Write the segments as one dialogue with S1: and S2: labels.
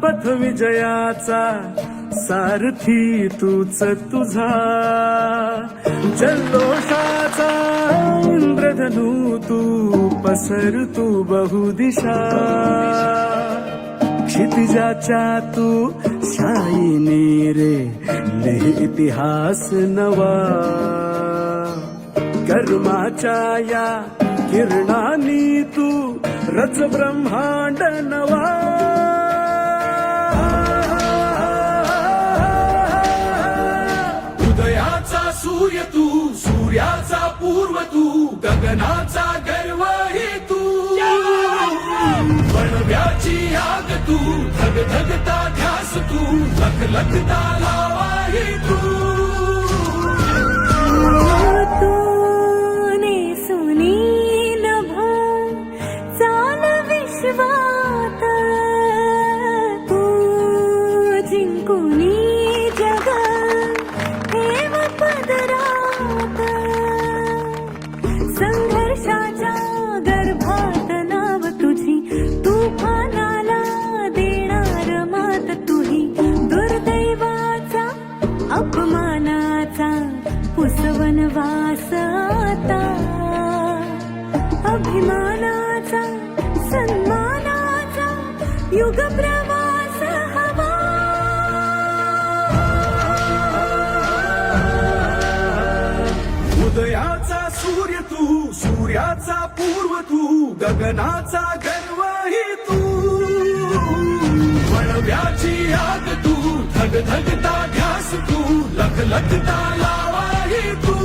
S1: पथ विजयाचा सारथी तूच तुझा, जल्लोषाचा इंद्रधनू तू पसर तू बहुदिशा, क्षितिजाच्या तू शाईने रे लिह इतिहास नवा, कर्माच्या या किरणानी तू रच ब्रह्मांड नवा, उदयाचा सूर्य तू, सूर्याचा पूर्व तू, गगनाचा गर्व ही तू, वणव्याची आग तू, धग धगता ध्यास तू, लख लखता लावा ही तू,
S2: संघर्षाच्या गर्भात नाव तुझी, तुफानाला देणार मात तुही, दुर्दैवाचा अपमानाचा पुसवन वास आता, अभिमानाचा सन्मानाचा युग प्रवास हवा,
S1: उदयाचा सूर्य तू, सूर्याचा पूर्व तू, गगनाचा गर्व ही तू, वणव्याची आग तू, धग धगता ध्यास तू, लख लखता लावा ही तू,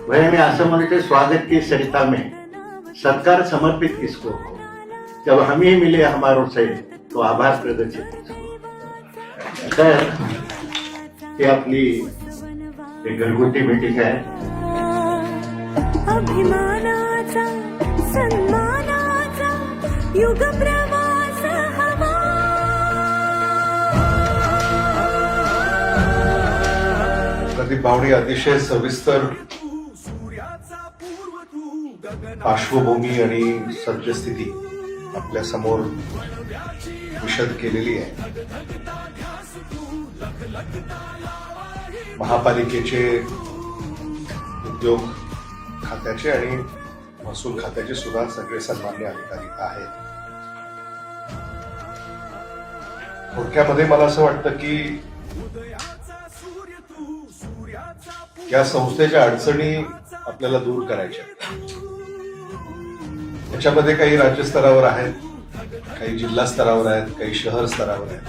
S3: वह में असमर्थ स्वागत की सरिता में सत्कार समर्पित किसको हो, जब हम ही मिले हमारों से तो आभार प्रदर्शित किसको। तर ही आपली एक घरगुती मीटिंग आहे।
S2: अभिमानाचा सन्मानाचा युग प्रवास हवा,
S4: प्रदीप बावडी अतिशय सविस्तर पार्श्वभूमी आणि सद्यस्थिती आपल्या समोर विशद केलेली आहे। महापालिकेचे उद्योग खात्याचे आणि महसूल खात्याचे सुद्धा सगळे सन्मान्य अधिकारी आहेत। थोडक्यामध्ये मला असं वाटतं की या संस्थेच्या अडचणी आपल्याला दूर करायच्या, त्याच्यामध्ये काही राज्य स्तरावर आहेत, काही जिल्हा स्तरावर आहेत, काही शहर स्तरावर आहेत।